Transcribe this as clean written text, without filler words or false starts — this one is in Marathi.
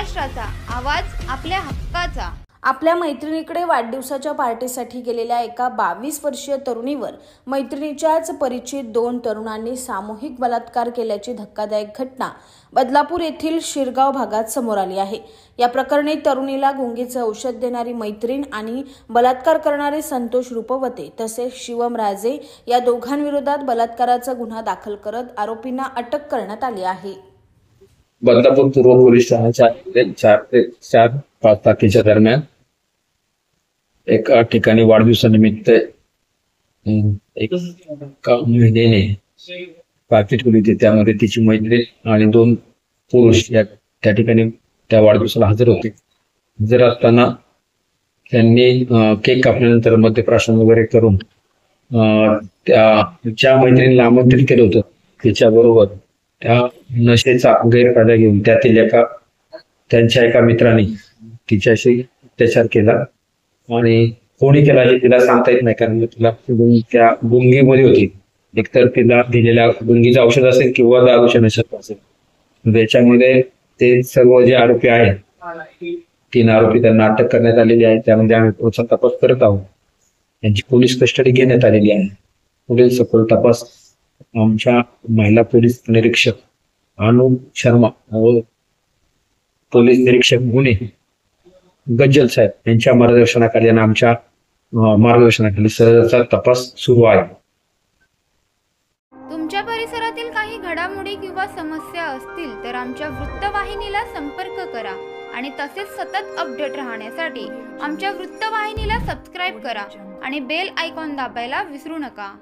महाराष्ट्राचा आवाज, आपल्या हक्काचा। आपल्या मैत्रिणीकडे वाढदिवसाच्या पार्टीसाठी गेलेल्या एका 22 वर्षीय तरुणीवर मैत्रिणीच्याच परिचित 2 तरुणांनी सामूहिक बलात्कार केल्याची धक्कादायक घटना बदलापूर येथील शिरगाव भागात समोर आली आहे। या प्रकरणी तरुणीला गुंगीचे औषध देणारी मैत्रीण आणि बलात्कार करणारे संतोष रूपवते तसेच शिवम राजे या दोघांविरोधात बलात्काराचा गुन्हा दाखल करत आरोपींना अटक करण्यात आली आहे। बदलापूर पूर्व पोलीस ठाण्याच्या 4 ते 4:05 तारखेच्या दरम्यान एका ठिकाणी वाढदिवसानिमित्त एका महिलेने पार्टी ठेवली होती। त्यामध्ये तिची मैत्रीण आणि 2 पुरुष त्या ठिकाणी त्या वाढदिवसाला हजर होते। हजर असताना त्यांनी केक कापल्यानंतर मद्यप्राशन वगैरे करून त्या मैत्रिणीला आमंत्रित केलं होतं। तिच्याबरोबर त्या नशेचा गैरफायदा घेऊन त्यांच्या एका मित्राने तिच्याशी अत्याचार केला आणि कोणी केला हे तिला सांगता येत नाही, कारण तिला त्या गुंगीमध्ये होती। एकतर तिला दिलेल्या गुंगीचं औषध असेल किंवा दारूच्या नशेत असेल। त्याच्यामध्ये ते सर्व जे आरोपी आहेत 3 आरोपी त्यांना अटक करण्यात आलेली आहे। त्यामध्ये आम्ही पुढचा तपास करत आहोत। त्यांची पोलीस कस्टडी घेण्यात आलेली आहे। पुढील सखोल तपास आमच्या महिला पोलीस निरीक्षक अनुप शर्मा व पोलीस निरीक्षक गुन्हे गज्जल साहेब यांच्या मार्गदर्शनाखाली आणि आमच्या मार्गदर्शनाखाली सदरचा तपास सुरू आहे। तुमच्या परिसरातील काही घडामोडी किंवा समस्या असतील तर आमच्या वृत्तवाहिनीला संपर्क करा आणि तसेच सतत अपडेट राहण्यासाठी आमच्या वृत्तवाहिनीला सबस्क्राइब करा आणि बेल आयकॉन दाबायला विसरू नका।